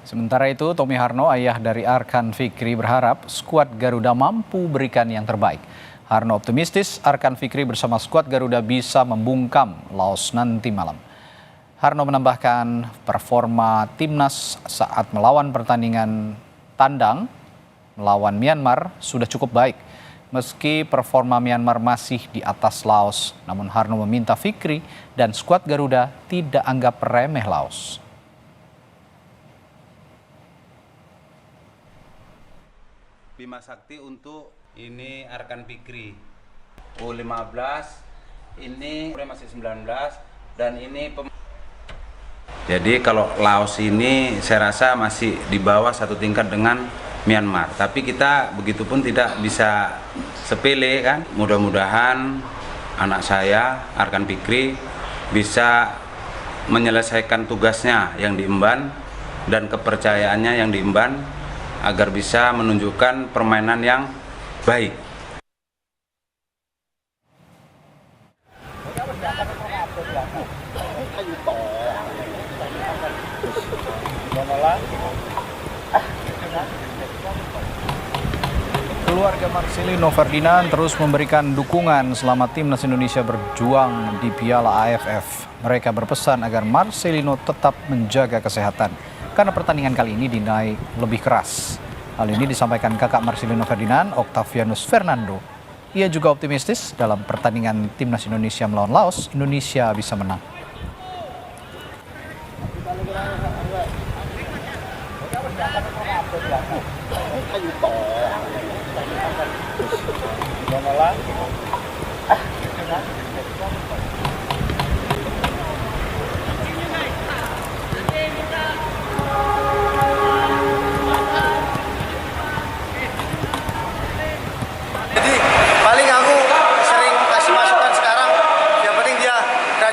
Sementara itu, Tommy Harno, ayah dari Arkan Fikri, berharap skuad Garuda mampu berikan yang terbaik. Harno optimistis Arkan Fikri bersama skuad Garuda bisa membungkam Laos nanti malam. Harno menambahkan performa timnas saat melawan pertandingan tandang melawan Myanmar sudah cukup baik. Meski performa Myanmar masih di atas Laos, namun Harno meminta Fikri dan skuad Garuda tidak anggap remeh Laos. Bima Sakti untuk ini Arkan Fikri U15, ini masih 19 dan ini jadi kalau Laos ini saya rasa masih di bawah satu tingkat dengan Myanmar, tapi kita begitupun tidak bisa sepele kan. Mudah-mudahan anak saya Arkan Fikri bisa menyelesaikan tugasnya yang diemban dan kepercayaannya yang diemban agar bisa menunjukkan permainan yang baik. Keluarga Marcelino Ferdinand terus memberikan dukungan selama timnas Indonesia berjuang di Piala AFF. Mereka berpesan agar Marcelino tetap menjaga kesehatan karena pertandingan kali ini dinilai lebih keras. Hal ini disampaikan kakak Marcelino Ferdinand, Octavianus Fernando. Ia juga optimistis dalam pertandingan timnas Indonesia melawan Laos, Indonesia bisa menang.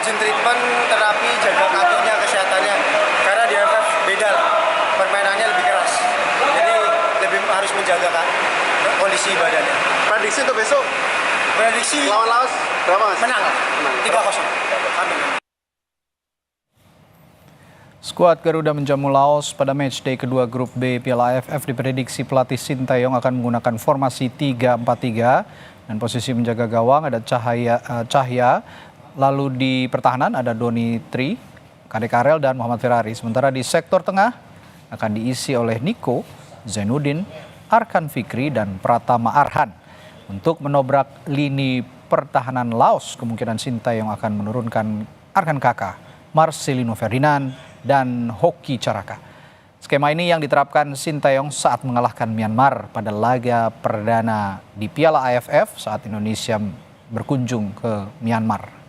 Treatment, terapi, jaga kakinya, kesehatannya, karena di AFF beda lah, permainannya lebih keras, jadi lebih harus menjaga kondisi badannya. Prediksi untuk besok? Prediksi lawan Laos berapa mas? Menang lah, 3-0. Amin. Skuad Garuda menjamu Laos pada matchday kedua grup B Piala AFF. Diprediksi pelatih Sintayong akan menggunakan formasi 3-4-3 dan posisi menjaga gawang ada Cahya. Lalu di pertahanan ada Doni Tri, Kadek Arel, dan Muhammad Ferrari. Sementara di sektor tengah akan diisi oleh Niko, Zainuddin, Arkan Fikri, dan Pratama Arhan. Untuk menobrak lini pertahanan Laos, kemungkinan Sintayong akan menurunkan Arkan Kakak, Marcelino Ferdinand, dan Hoki Caraka. Skema ini yang diterapkan Sintayong saat mengalahkan Myanmar pada laga perdana di Piala AFF saat Indonesia berkunjung ke Myanmar.